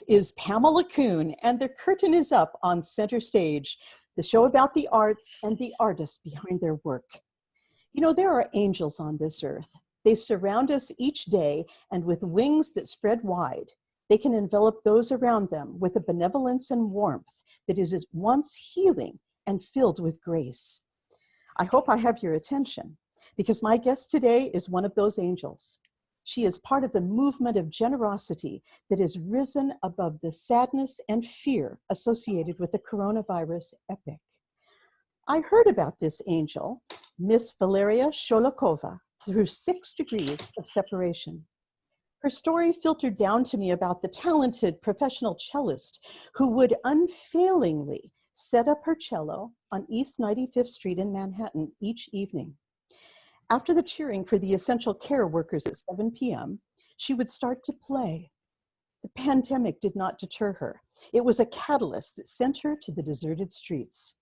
is Pamela Kuhn, and the curtain is up on Center Stage, the show about the arts and the artists behind their work. You know, there are angels on this earth. They surround us each day, and with wings that spread wide, they can envelop those around them with a benevolence and warmth that is at once healing and filled with grace. I hope I have your attention, because my guest today is one of those angels. She is part of the movement of generosity that has risen above the sadness and fear associated with the coronavirus epic. I heard about this angel, Miss Valeriya Sholokhova, through 6 degrees of separation. Her story filtered down to me about the talented professional cellist who would unfailingly set up her cello on East 95th Street in Manhattan each evening. After the cheering for the essential care workers at 7 p.m., she would start to play. The pandemic did not deter her. It was a catalyst that sent her to the deserted streets.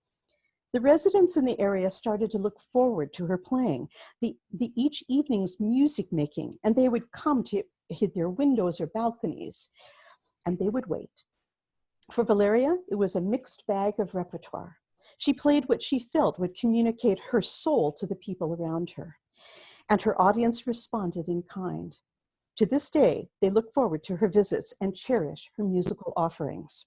The residents in the area started to look forward to her playing, each evening's music making, and they would come to hit their windows or balconies, and they would wait. For Valeriya, it was a mixed bag of repertoire. She played what she felt would communicate her soul to the people around her, and her audience responded in kind. To this day, they look forward to her visits and cherish her musical offerings.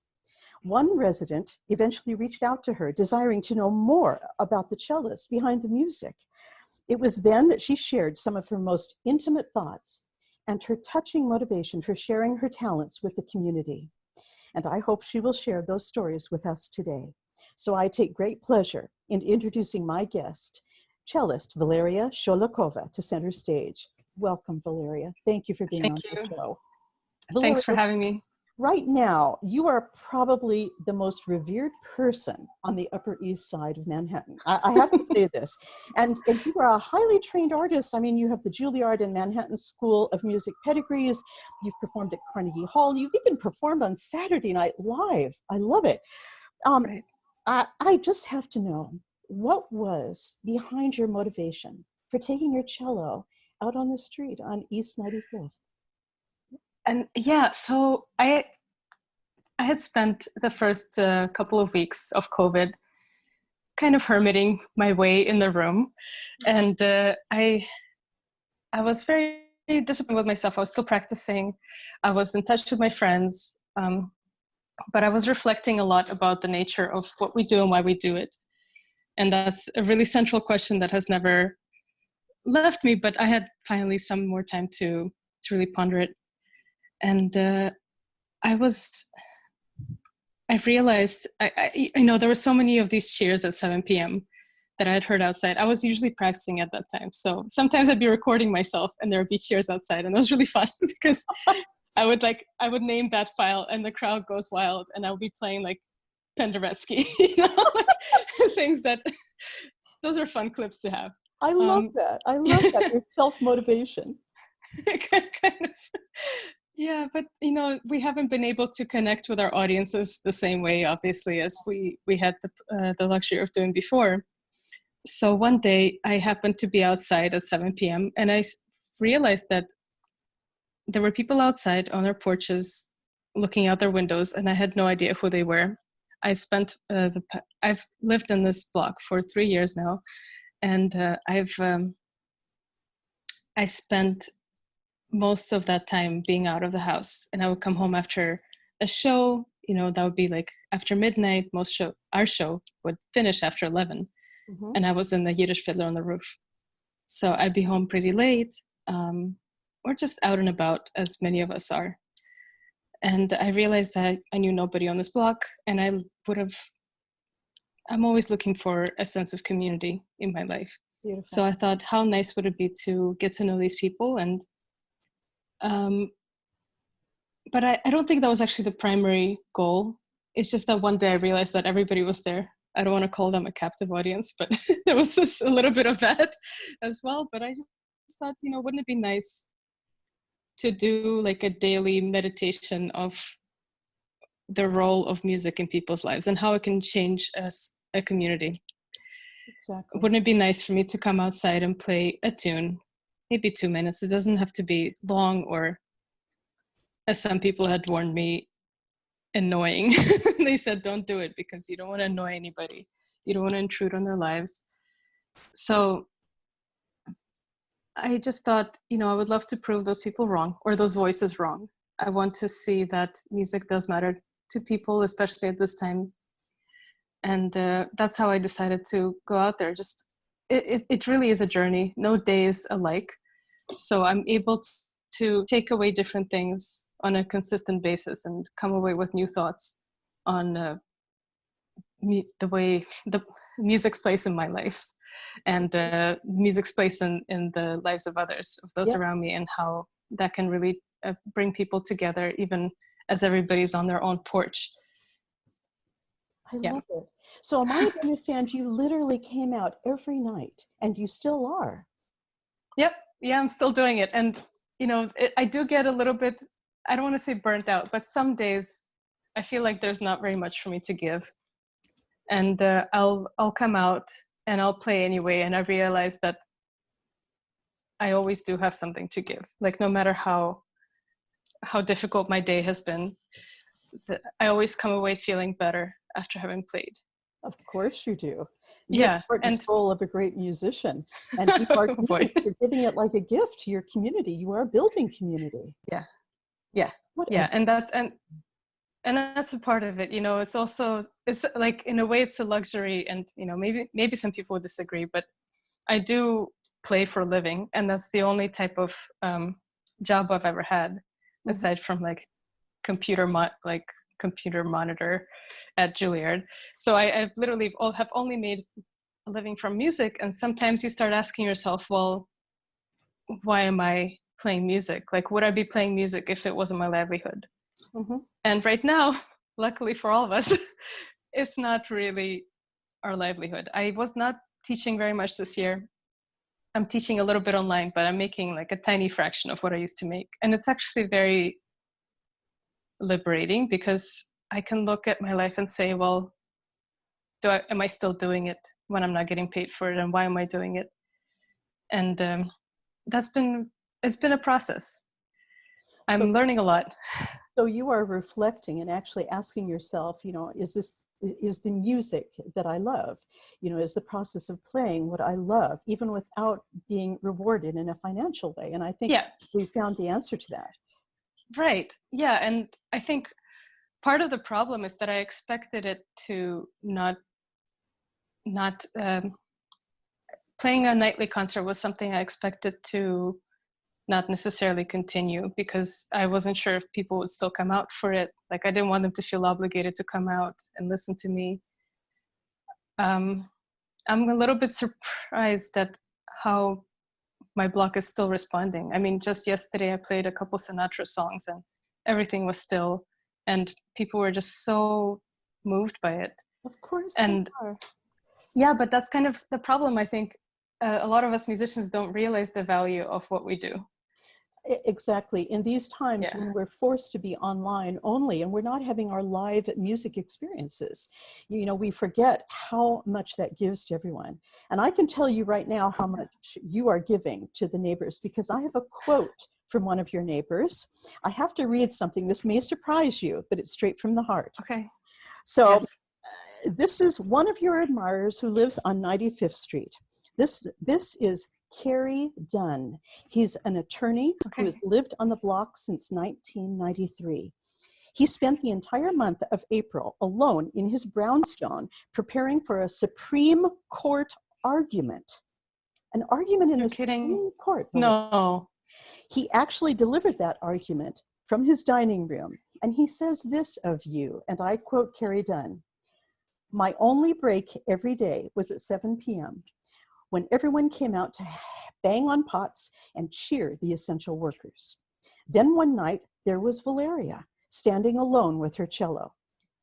One resident eventually reached out to her, desiring to know more about the cellist behind the music. It was then that she shared some of her most intimate thoughts and her touching motivation for sharing her talents with the community. And I hope she will share those stories with us today. So I take great pleasure in introducing my guest, cellist Valeriya Sholokhova, to Center Stage. Welcome, Valeriya. Thank you for being on the show. Thanks for Valeriya, having me. right now, you are probably the most revered person on the Upper East Side of Manhattan. I have to say this. And you are a highly trained artist. I mean, you have the Juilliard and Manhattan School of Music pedigrees. You've performed at Carnegie Hall. You've even performed on Saturday Night Live. I love it. Right. I just have to know, what was behind your motivation for taking your cello out on the street on East 95th? And yeah, so I had spent the first couple of weeks of COVID kind of hermiting my way in the room, and I was very disappointed with myself. I was still practicing. I was in touch with my friends, but I was reflecting a lot about the nature of what we do and why we do it. And that's a really central question that has never left me, but I had finally some more time to really ponder it. And I realized, I know there were so many of these cheers at 7 p.m. that I had heard outside. I was usually practicing at that time. So sometimes I'd be recording myself and there would be cheers outside. And it was really fun because I would name that file and the crowd goes wild and I would be playing like Penderecki, like things those are fun clips to have. I love that. I love that. Your self-motivation. kind of. Yeah, but we haven't been able to connect with our audiences the same way, obviously, as we had the luxury of doing before. So one day I happened to be outside at 7 p.m. and I realized that there were people outside on their porches looking out their windows, and I had no idea who they were. I've lived in this block for 3 years now, and I spent most of that time being out of the house, and I would come home after a show, that would be like after midnight. Our show would finish after 11, and I was in the Yiddish Fiddler on the Roof. So I'd be home pretty late, or just out and about, as many of us are. And I realized that I knew nobody on this block, and I'm always looking for a sense of community in my life. Beautiful. So I thought, how nice would it be to get to know these people? And but I don't think that was actually the primary goal. It's just that one day I realized that everybody was there. I don't want to call them a captive audience, but there was just a little bit of that as well. But I just thought, wouldn't it be nice to do like a daily meditation of the role of music in people's lives and how it can change as a community? Exactly. Wouldn't it be nice for me to come outside and play a tune, maybe 2 minutes? It doesn't have to be long, or as some people had warned me, annoying. They said, don't do it because you don't want to annoy anybody. You don't want to intrude on their lives. So I just thought, I would love to prove those people wrong, or those voices wrong. I want to see that music does matter to people, especially at this time. And that's how I decided to go out there. Just it really is a journey. No day is alike. So I'm able to take away different things on a consistent basis and come away with new thoughts on the way the music's place in my life, and music's place in the lives of others, of those Yeah, around me, and how that can really bring people together, even as everybody's on their own porch. I Yeah. love it. So am I to understand you literally came out every night and you still are? Yep. Yeah, I'm still doing it. And, I do get a little bit, I don't want to say burnt out, but some days I feel like there's not very much for me to give. And I'll come out and I'll play anyway. And I realize that I always do have something to give. Like, no matter how difficult my day has been, I always come away feeling better after having played. Of course you do. You're the Yeah. heart and And soul of a great musician, and you are oh boy. you're giving it like a gift to your community. You are building community. Yeah. Yeah. What Yeah. a And that's a part of it. It's also, it's like, in a way it's a luxury, and maybe some people would disagree, but I do play for a living, and that's the only type of job I've ever had, aside from like computer monitor at Juilliard. So I've literally have only made a living from music. And sometimes you start asking yourself, well, why am I playing music? Like, would I be playing music if it wasn't my livelihood? mm-hmm. And right now, luckily for all of us, it's not really our livelihood. I was not teaching very much this year. I'm teaching a little bit online, but I'm making like a tiny fraction of what I used to make. And it's actually very liberating, because I can look at my life and say, well, am I still doing it when I'm not getting paid for it? And why am I doing it? And it's been a process. So I'm learning a lot. so you are reflecting and actually asking yourself, is the music that I love? Is the process of playing what I love, even without being rewarded in a financial way? And I think Yeah, we found the answer to that. right. Yeah. And I think part of the problem is that I expected it to not playing a nightly concert was something I expected to not necessarily continue, because I wasn't sure if people would still come out for it. Like, I didn't want them to feel obligated to come out and listen to me. I'm a little bit surprised at how my block is still responding. I mean, just yesterday I played a couple Sinatra songs and everything was still, and people were just so moved by it. Of course they And are. yeah, but that's kind of the problem. I think a lot of us musicians don't realize the value of what we do. Exactly. In these times Yeah. when we're forced to be online only and we're not having our live music experiences, we forget how much that gives to everyone. And I can tell you right now how much you are giving to the neighbors, because I have a quote from one of your neighbors. I have to read something. This may surprise you, but it's straight from the heart. Okay. So Yes. this is one of your admirers who lives on 95th Street. This is Kerry Dunn. He's an attorney who has lived on the block since 1993. He spent the entire month of April alone in his brownstone preparing for a Supreme Court argument. An argument in You're the kidding. Supreme Court. No. He actually delivered that argument from his dining room. And he says this of you, and I quote Kerry Dunn: "My only break every day was at 7 p.m. when everyone came out to bang on pots and cheer the essential workers. Then one night, there was Valeriya, standing alone with her cello.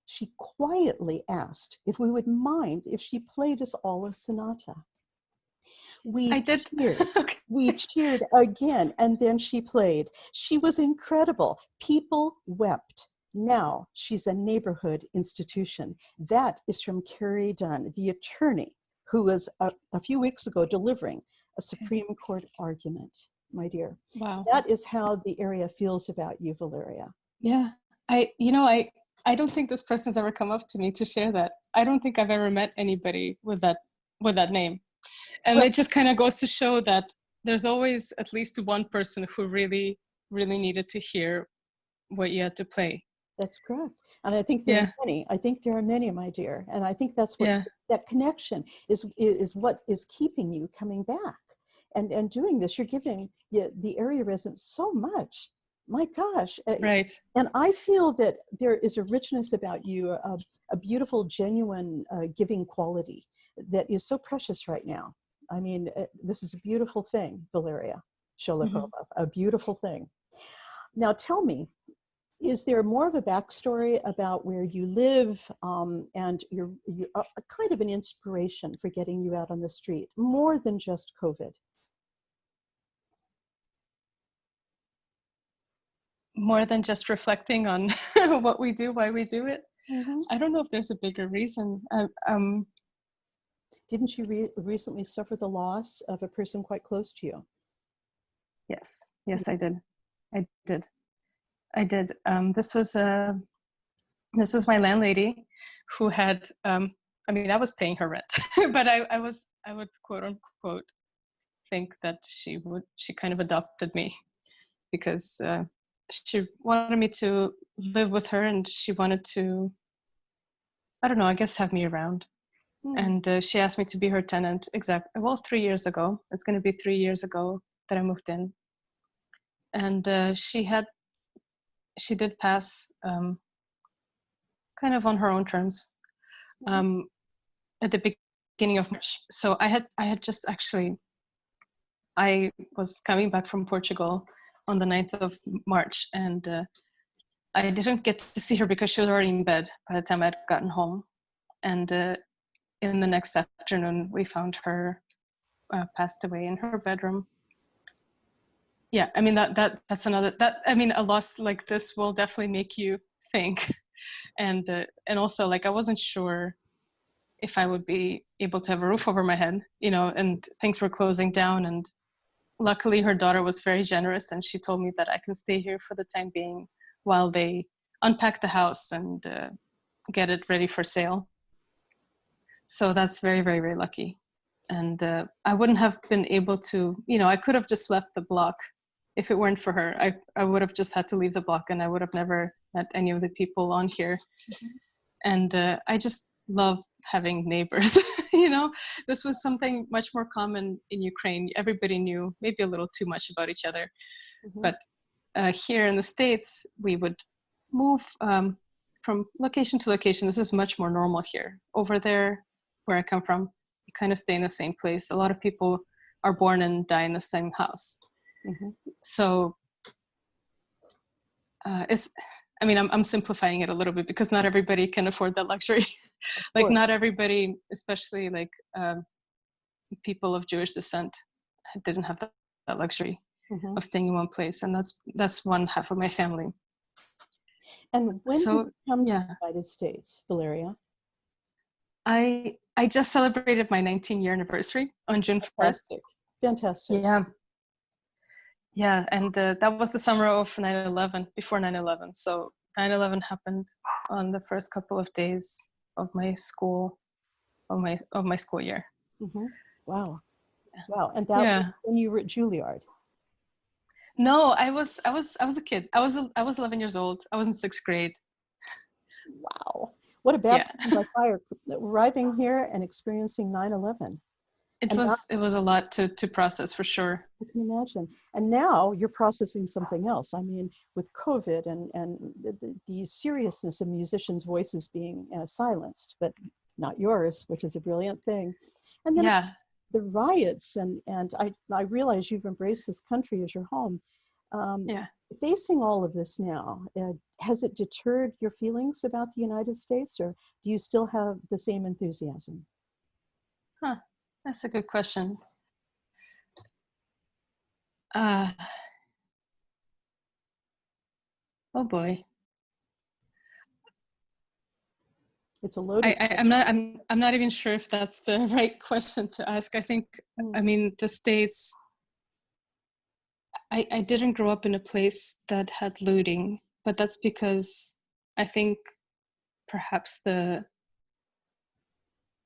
She quietly asked if we would mind if she played us all a sonata. I We did. cheered. Okay. We cheered again, and then she played. She was incredible. People wept. Now she's a neighborhood institution." That is from Kerry Dunn, the attorney who was a few weeks ago delivering a Supreme Court argument, my dear. Wow. That is how the area feels about you, Valeriya. Yeah. I I don't think this person's ever come up to me to share that. I don't think I've ever met anybody with that name. And Well, it just kind of goes to show that there's always at least one person who really, really needed to hear what you had to play. that's correct. And I think there are Yeah, many. I think there are many, my dear. And I think that's what yeah, that connection is what is keeping you coming back and doing this. You're giving the area residents so much. My gosh. right. And I feel that there is a richness about you, a beautiful, genuine giving quality that is so precious right now. I mean, this is a beautiful thing, Valeriya Hmm. Sholokhova, a beautiful thing. Now tell me, is there more of a backstory about where you live and you're a kind of an inspiration for getting you out on the street, more than just COVID? More than just reflecting on what we do, why we do it. Hmm. I don't know if there's a bigger reason. Didn't you recently suffer the loss of a person quite close to you? Yes, yes, I did. I did. I did. This was my landlady, who had. I mean, I was paying her rent, but I would quote unquote think that she kind of adopted me because she wanted me to live with her, and she wanted to, I don't know, I guess have me around. Hmm. And she asked me to be her tenant. Exactly. Well, 3 years ago. It's going to be 3 years ago that I moved in, and she did pass kind of on her own terms um, at the beginning of March. So I had just actually, I was coming back from Portugal on the 9th of March, and I didn't get to see her because she was already in bed by the time I'd gotten home. And in the next afternoon, we found her passed away in her bedroom. Yeah, I mean that's another, that I mean, a loss like this will definitely make you think. And also, like, I wasn't sure if I would be able to have a roof over my head, and things were closing down. And luckily, her daughter was very generous, and she told me that I can stay here for the time being while they unpack the house and get it ready for sale. So that's very, very, very lucky. And I wouldn't have been able to, I could have just left the block if it weren't for her. I would have just had to leave the block, and I would have never met any of the people on here. Mhm. And I just love having neighbors. This was something much more common in Ukraine. Everybody knew maybe a little too much about each other. Mhm. But here in the States, we would move from location to location. This is much more normal here. Over there, where I come from, you kind of stay in the same place. A lot of people are born and die in the same house. Mhm. So it's, I mean, I'm simplifying it a little bit because not everybody can afford that luxury. Of Like, course. not everybody, especially like people of Jewish descent, didn't have that luxury Mhm. of staying in one place. And that's one half of my family. And when did So you come to the yeah, United States, Valeriya? I just celebrated my 19-year anniversary on June 1st. Fantastic. Fantastic. Yeah, yeah, and that was the summer of 9/11, before 9/11. So 9/11 happened on the first couple of days of my school, of my school year. Mhm. Wow. Wow. And that was Yeah. when you were at Juilliard. No, I was a kid. I was 11 years old. I was in sixth grade. Wow. What a Yeah. baptism by fire, arriving here and experiencing 9/11. It And now was it was a lot to process, for sure. I can imagine. And now you're processing something else. I mean, with COVID and the seriousness of musicians' voices being silenced, but not yours, which is a brilliant thing. And then Yeah. the riots, and I realize you've embraced this country as your home. Um, Yeah. Facing all of this now, has it deterred your feelings about the United States, or do you still have the same enthusiasm? Huh. That's a good question. Uh, oh boy. It's a I, loaded I I'm question. not I'm not even sure if that's the right question to ask. I think, Mm. I mean, the States, I didn't grow up in a place that had looting, but that's because I think perhaps the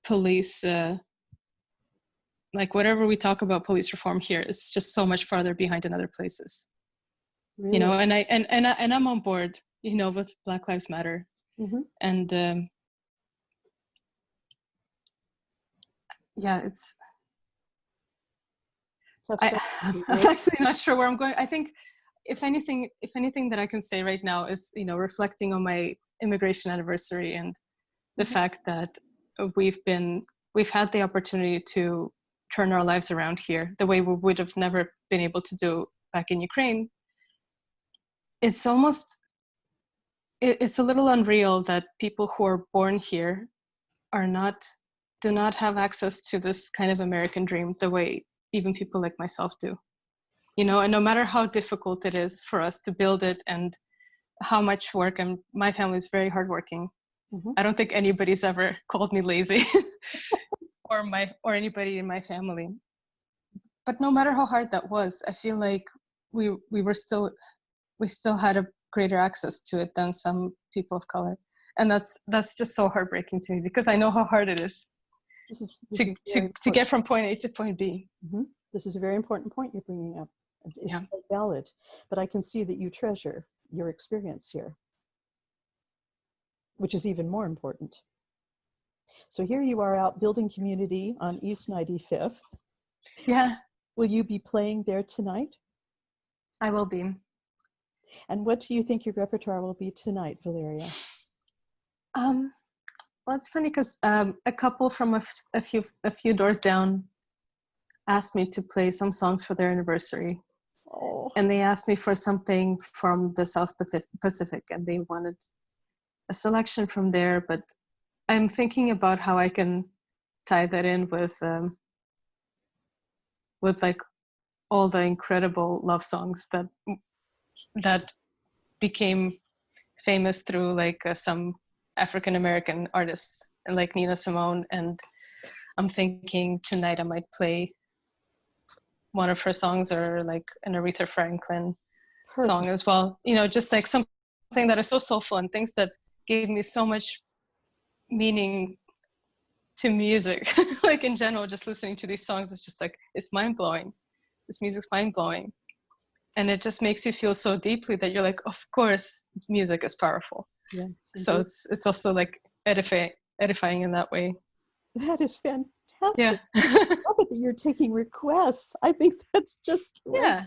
police, like whatever we talk about police reform here is just so much farther behind in other places. Really? You know, and I'm on board, you know, with Black Lives Matter. Mm-hmm. And yeah, it's, I'm actually not sure where I'm going. I think if anything that I can say right now is, you know, reflecting on my immigration anniversary and the fact that we've had the opportunity to turn our lives around here the way we would have never been able to do back in Ukraine. It's almost, it's a little unreal that people who are born here do not have access to this kind of American dream the way even people like myself do. You know, and no matter how difficult it is for us to build it and how much work, and my family is very hardworking. Mm-hmm. I don't think anybody's ever called me lazy or anybody in my family. But no matter how hard that was, I feel like we still had a greater access to it than some people of color. And that's just so heartbreaking to me because I know how hard it is to get from point A to point B. Mm-hmm. This is a very important point you're bringing up. It's quite valid, but I can see that you treasure your experience here, which is even more important. So here you are out building community on East 95th. Yeah. Will you be playing there tonight? I will be. And what do you think your repertoire will be tonight, Valeriya? Well, it's funny because a couple from a few doors down asked me to play some songs for their anniversary. Oh. And they asked me for something from the South Pacific, and they wanted a selection from there. But I'm thinking about how I can tie that in with like all the incredible love songs that became famous through like some African American artists and like Nina Simone. And I'm thinking tonight I might play one of her songs or like an Aretha Franklin song as well. You know, just like something that is so soulful and things that gave me so much meaning to music. Like in general, just listening to these songs, it's just like, it's mind blowing. This music's mind blowing. And it just makes you feel so deeply that you're like, of course, music is powerful. Yes. So it's also like edifying in that way. That is fantastic. Yeah. I love it that you're taking requests. I think that's just great. Yeah.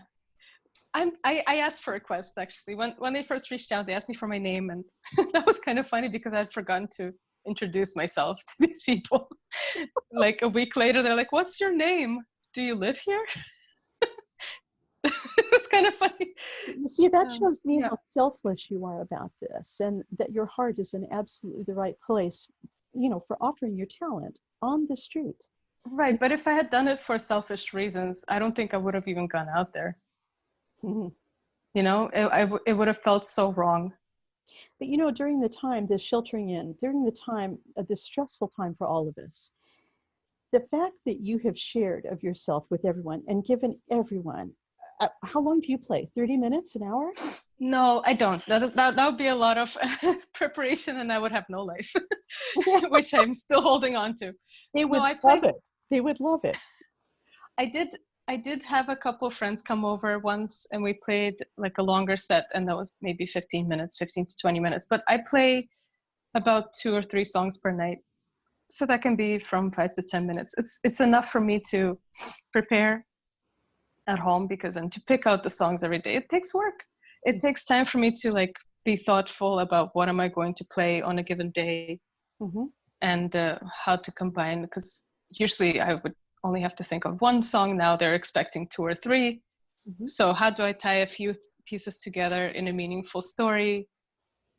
I asked for requests actually. When they first reached out, they asked me for my name, and that was kind of funny because I'd forgotten to introduce myself to these people. Like a week later, they're like, "What's your name? Do you live here?" It was kind of funny. You see, that shows me how selfless you are about this, and that your heart is in absolutely the right place, you know, for offering your talent on the street. Right, but if I had done it for selfish reasons, I don't think I would have even gone out there. Mm-hmm. You know, it would have felt so wrong. But you know, during the time, this sheltering in, during the time, this stressful time for all of us, the fact that you have shared of yourself with everyone and given everyone, how long do you play? 30 minutes, an hour? No, I don't. That would be a lot of preparation and I would have no life, which I'm still holding on to. They would love it. They would love it. I did have a couple of friends come over once and we played like a longer set, and that was maybe 15 to 20 minutes. But I play about 2 or 3 songs per night. So that can be from 5 to 10 minutes. It's enough for me to prepare at home, because then to pick out the songs every day, it takes work. It takes time for me to like be thoughtful about what am I going to play on a given day, mm-hmm. and how to combine, because usually I would only have to think of one song. Now they're expecting 2 or 3. Mm-hmm. So how do I tie a few pieces together in a meaningful story?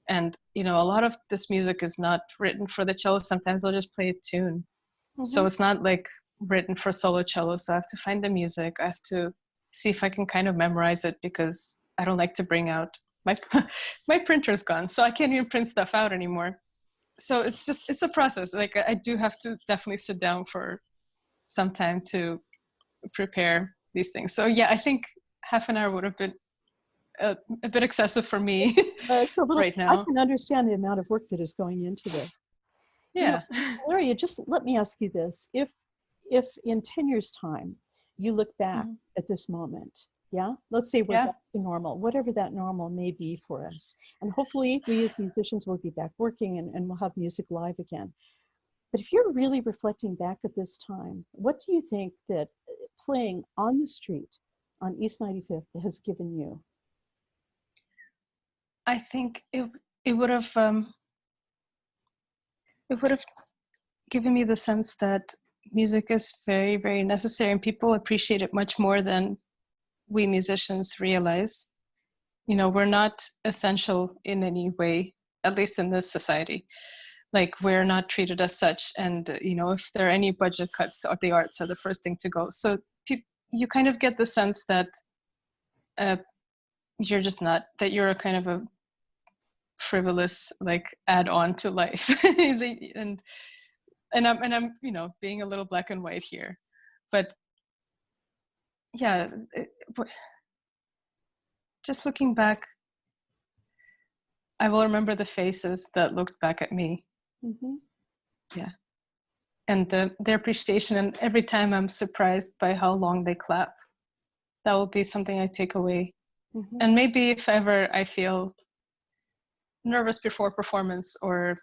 And, you know, a lot of this music is not written for the cello. Sometimes I'll just play a tune. Mm-hmm. So it's not like written for solo cello. So I have to find the music. I have to see if I can kind of memorize it, because I don't like to bring out my printer's gone. So I can't even print stuff out anymore. So it's a process. Like I do have to definitely sit down for some time to prepare these things. So yeah, I think half an hour would have been a bit excessive for me It's a little, right I now. can understand the amount of work that is going into this. You know, Yeah. Valeriya, just let me ask you this. If in 10 years' time you look back Mhm. at this moment, yeah, let's say we're Yeah. back to normal, whatever that normal may be for us. And hopefully we as musicians will be back working and we'll have music live again. But if you're really reflecting back at this time, what do you think that playing on the street on East 95th has given you? I think it would have it would have given me the sense that music is very, very necessary and people appreciate it much more than we musicians realize. You know, we're not essential in any way, at least in this society. Like we're not treated as such. And, you know, if there are any budget cuts, or the arts are the first thing to go. So you kind of get the sense that uh, you're just not, that you're a kind of a frivolous, like add-on to life. And I'm, you know, being a little black and white here. But yeah, just looking back, I will remember the faces that looked back at me. Mm-hmm. Yeah. And their appreciation. And every time I'm surprised by how long they clap, that will be something I take away. Mm-hmm. And maybe if ever I feel nervous before performance or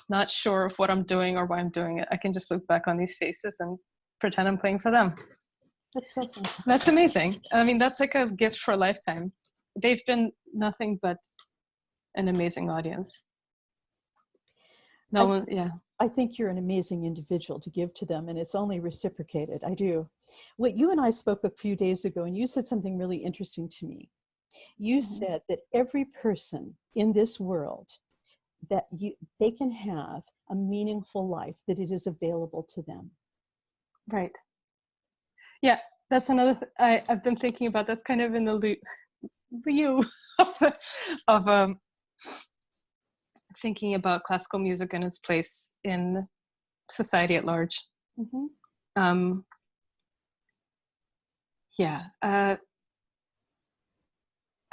not sure of what I'm doing or why I'm doing it, I can just look back on these faces and pretend I'm playing for them. That's so fun. That's amazing. I mean, that's like a gift for a lifetime. They've been nothing but an amazing audience. No one, yeah. I think you're an amazing individual to give to them, and it's only reciprocated. I do. What you and I spoke a few days ago, and you said something really interesting to me. You Mhm. said that every person in this world that they can have a meaningful life, that it is available to them. Right. Yeah, that's another I've been thinking about. That's kind of in the lieu of thinking about classical music and its place in society at large. Mm-hmm. Um, yeah, I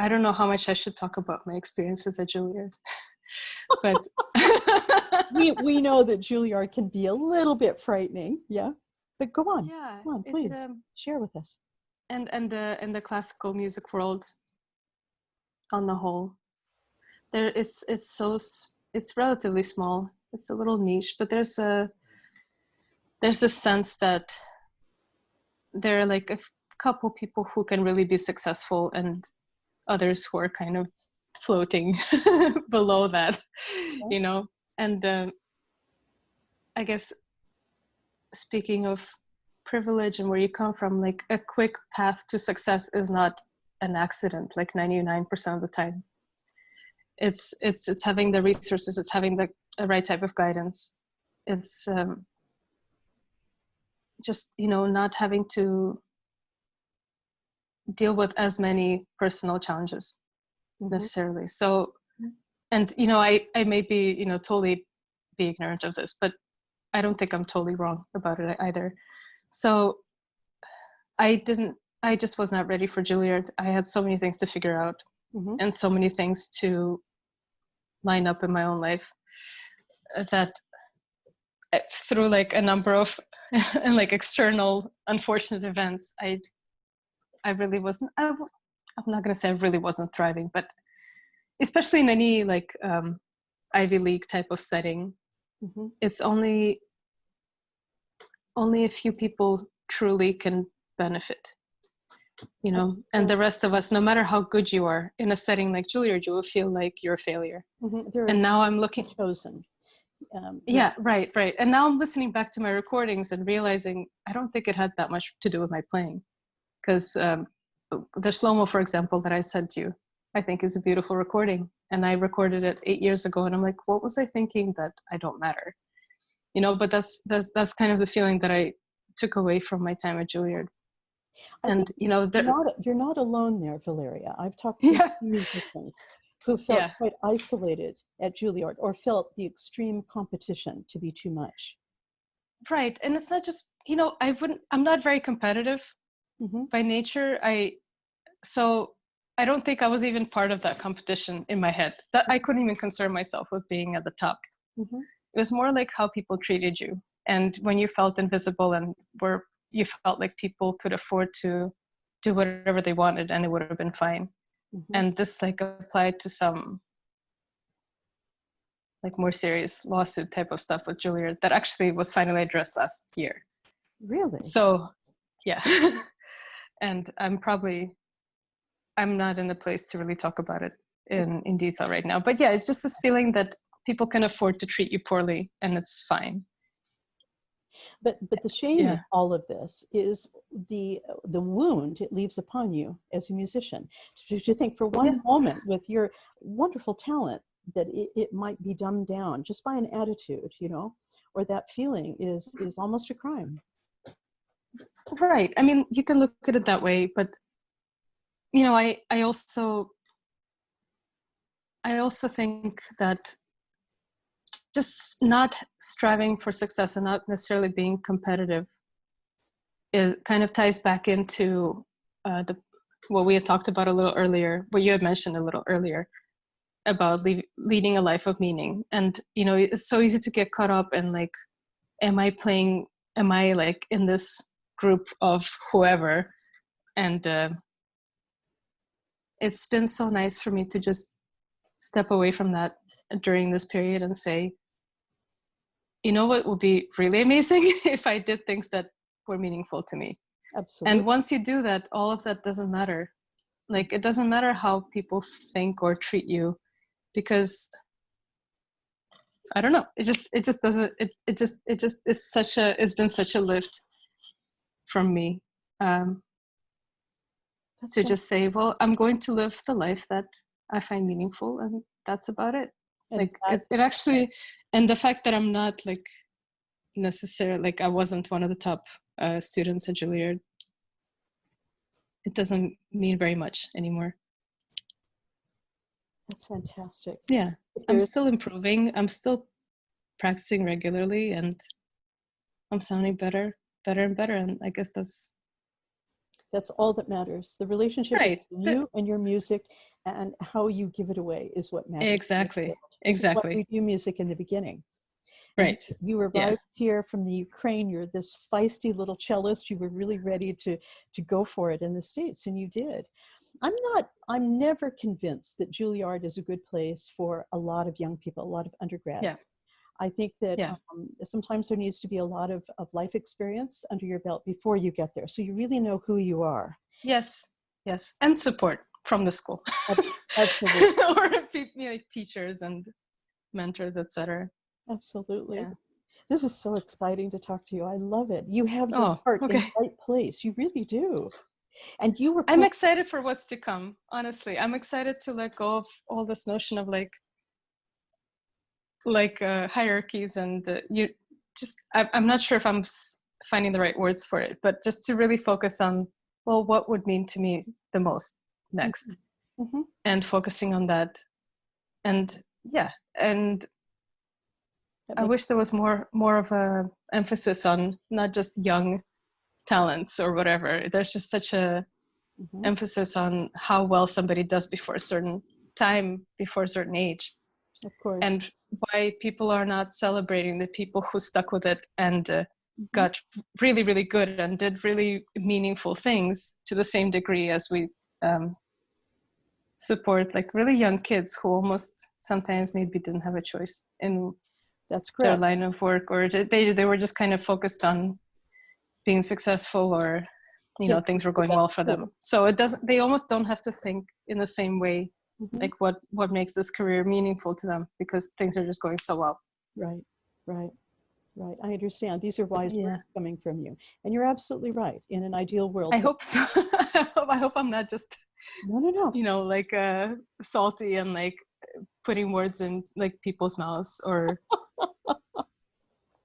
don't know how much I should talk about my experiences at Juilliard, but We know that Juilliard can be a little bit frightening, yeah. But yeah, go on, it please share with us. and the classical music world on the whole, there it's relatively small. It's a little niche, but there's a sense that there are like a couple people who can really be successful and others who are kind of floating below that, you know. And I guess speaking of privilege and where you come from, like a quick path to success is not an accident, like 99% of the time. It's having the resources, it's having the right type of guidance. It's just, you know, not having to deal with as many personal challenges Mm-hmm. necessarily. So, and you know, I may be, you know, totally be ignorant of this, but I don't think I'm totally wrong about it either. So I just was not ready for Juilliard. I had so many things to figure out Mm-hmm. and so many things to line up in my own life that through like a number of and like external unfortunate events, I really wasn't, I'm not going to say I really wasn't thriving, but especially in any like Ivy League type of setting, Mm-hmm. it's only a few people truly can benefit, you know, and the rest of us, no matter how good you are in a setting like Juilliard, you will feel like you're a failure. Mm-hmm. There are And now I'm looking, chosen. yeah, right. And now I'm listening back to my recordings and realizing I don't think it had that much to do with my playing. Because the slow-mo, for example, that I sent you, I think is a beautiful recording. And I recorded it 8 years ago. And I'm like, what was I thinking that I don't matter? You know, but that's kind of the feeling that I took away from my time at Juilliard. I think And, you know, you're not alone there, Valeriya. I've talked to yeah, musicians who felt yeah, quite isolated at Juilliard or felt the extreme competition to be too much. right. And it's not just, you know, I'm not very competitive Mm-hmm. by nature. So I don't think I was even part of that competition in my head. That I couldn't even concern myself with being at the top. Mm-hmm. It was more like how people treated you, and when you felt invisible and you felt like people could afford to do whatever they wanted and it would have been fine. Mm-hmm. And this like applied to some like more serious lawsuit type of stuff with Juilliard that actually was finally addressed last year. Really? So yeah. And I'm not in the place to really talk about it in detail right now. But yeah, it's just this feeling that people can afford to treat you poorly and it's fine. But the shame of Yeah. all of this is the wound it leaves upon you as a musician. To think for one moment with your wonderful talent that it might be dumbed down just by an attitude, you know, or that feeling is almost a crime. Right. I mean, you can look at it that way, but you know, I also think that just not striving for success and not necessarily being competitive is kind of ties back into what we had talked about a little earlier, what you had mentioned a little earlier about leading a life of meaning. And you know, it's so easy to get caught up in like, am I like in this group of whoever? And it's been so nice for me to just step away from that during this period and say, you know what would be really amazing if I did things that were meaningful to me. Absolutely. And once you do that, all of that doesn't matter. Like, it doesn't matter how people think or treat you, because I don't know. It just doesn't. It's been such a lift from me to just say, well, I'm going to live the life that I find meaningful, and that's about it. And Like it actually, and the fact that I'm not like necessarily like I wasn't one of the top students at Juilliard, it doesn't mean very much anymore. that's fantastic. Yeah, I'm still improving. I'm still practicing regularly, and I'm sounding better and better. And I guess that's all that matters. The relationship right. between you and your music and how you give it away is what matters. Exactly. This is why Exactly. we do music in the beginning. Right. You arrived here from the Ukraine. You're this feisty little cellist. You were really ready to go for it in the States, and you did. I'm never convinced that Juilliard is a good place for a lot of young people, a lot of undergrads. Yeah. I think that sometimes there needs to be a lot of life experience under your belt before you get there, so you really know who you are. Yes. Yes. And support from the school. Absolutely. Or like teachers and mentors, etc. Absolutely. Yeah. This is so exciting to talk to you. I love it. You have your heart in the right place. You really do. And you were I'm excited for what's to come. Honestly, I'm excited to let go of all this notion of like hierarchies and I'm not sure if I'm finding the right words for it, but just to really focus on, well, what would mean to me the most next, and focusing on that. And yeah, and I wish there was more of a emphasis on not just young talents or whatever. There's just such a emphasis on how well somebody does before a certain time, before a certain age. Of course. And why people are not celebrating the people who stuck with it and got really, really good and did really meaningful things to the same degree as we support like really young kids who almost sometimes maybe didn't have a choice in their line of work, or they were just kind of focused on being successful, or you know, things were going well for them. So they almost don't have to think in the same way, like what makes this career meaningful to them, because things are just going so well. Right. I understand. These are wise words coming from you, and you're absolutely right. In an ideal world, I hope so. I hope I'm not just no. You know, like salty and like putting words in like people's mouths, or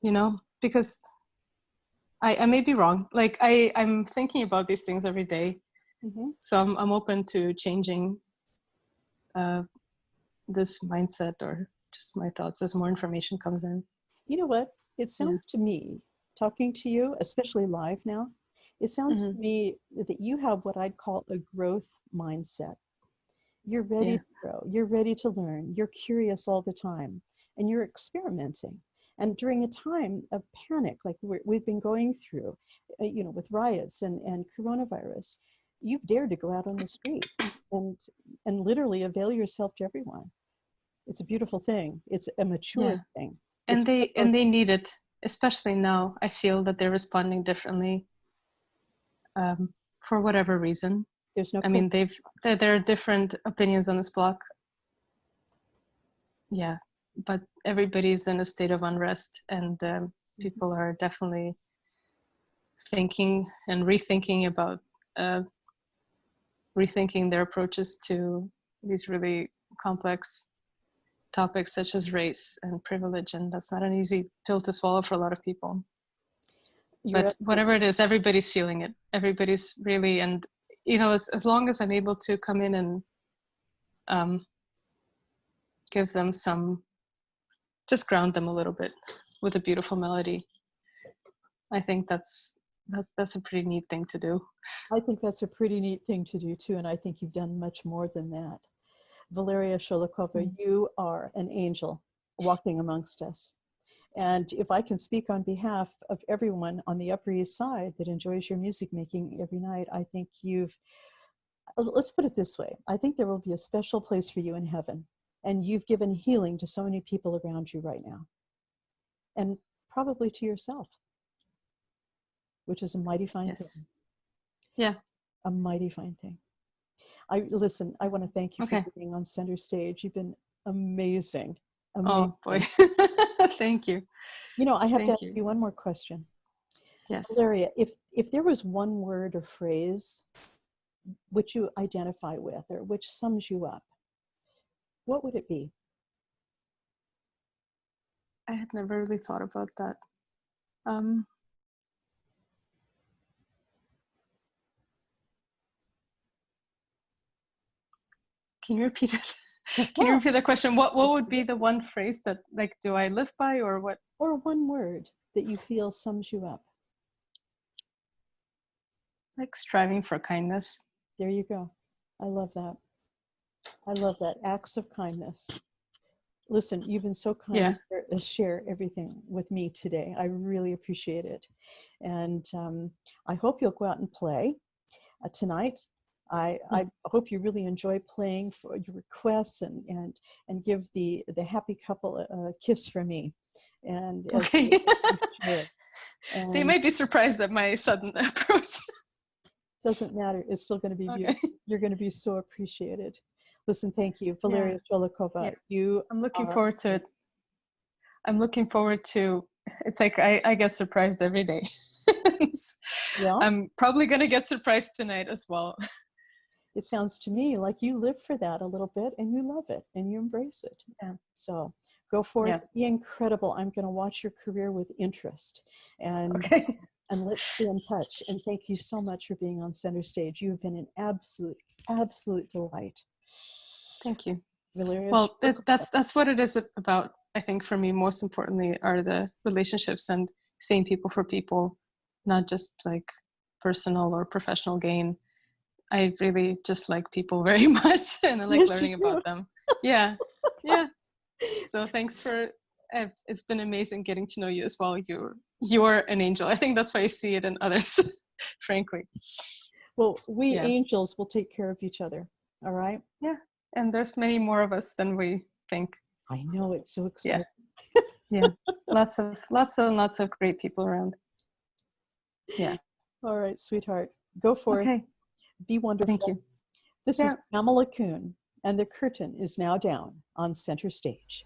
you know, because I may be wrong. Like I'm thinking about these things every day, so I'm open to changing this mindset or just my thoughts as more information comes in. You know what? It sounds to me, talking to you, especially live now, it sounds to me that you have what I'd call a growth mindset. You're ready Yeah. to grow. You're ready to learn. You're curious all the time, and you're experimenting. And during a time of panic, like we've been going through, with riots and coronavirus, you've dared to go out on the street and literally avail yourself to everyone. It's a beautiful thing. It's a mature Yeah. thing. And It's one of those, they need it, especially now. I feel that they're responding differently, for whatever reason. there's no I mean, question. there are different opinions on this block. Yeah, but everybody's in a state of unrest, and people are definitely thinking and rethinking about rethinking their approaches to these really complex topics such as race and privilege, and that's not an easy pill to swallow for a lot of people. You're But whatever it is, everybody's feeling it. Everybody's really, and as long as I'm able to come in and give them some, just ground them a little bit with a beautiful melody, I think that's a pretty neat thing to do. I think that's a pretty neat thing to do too, and I think you've done much more than that. Valeriya Sholokhova, you are an angel walking amongst us. And if I can speak on behalf of everyone on the Upper East Side that enjoys your music making every night, I think let's put it this way, I think there will be a special place for you in heaven. And you've given healing to so many people around you right now. And probably to yourself, which is a mighty fine thing. Yeah. A mighty fine thing. I want to thank you Okay. for being on center stage. You've been amazing. Oh boy. Thank you. I have to Thank ask you. you one more question. Yes. Valeriya, if there was one word or phrase which you identify with or which sums you up, what would it be? I had never really thought about that. Can you repeat it? Can you repeat the question? What would be the one phrase that, like, do I live by, or what? Or one word that you feel sums you up? Like striving for kindness. There you go. I love that. I love that. Acts of kindness. Listen, you've been so kind to share everything with me today. I really appreciate it. And I hope you'll go out and play tonight. I hope you really enjoy playing for your requests and give the happy couple a kiss from me. And Okay. They might be surprised at my sudden approach. Doesn't matter. It's still going to be beautiful. You're going to be so appreciated. Listen, thank you. Valeriya Sholokhova. I'm looking forward to it. I'm looking forward to, it's like I get surprised every day. Yeah. I'm probably going to get surprised tonight as well. It sounds to me like you live for that a little bit and you love it and you embrace it. Yeah. So go forth, be incredible. I'm going to watch your career with interest and let's stay in touch. And thank you so much for being on center stage. You have been an absolute delight. Thank you. Valeriya, well, that's what it is about. I think for me, most importantly, are the relationships and seeing people for people, not just like personal or professional gain. I really just like people very much, and I like learning about them. Yeah. So thanks for. It's been amazing getting to know you as well. You're an angel. I think that's why I see it in others, frankly. Well, we angels will take care of each other. All right. Yeah. And there's many more of us than we think. I know, it's so exciting. Yeah. Lots of great people around. Yeah. All right, sweetheart. Go forth. Okay. Be wonderful. Thank you. This is Pamela Kuhn, and the curtain is now down on center stage.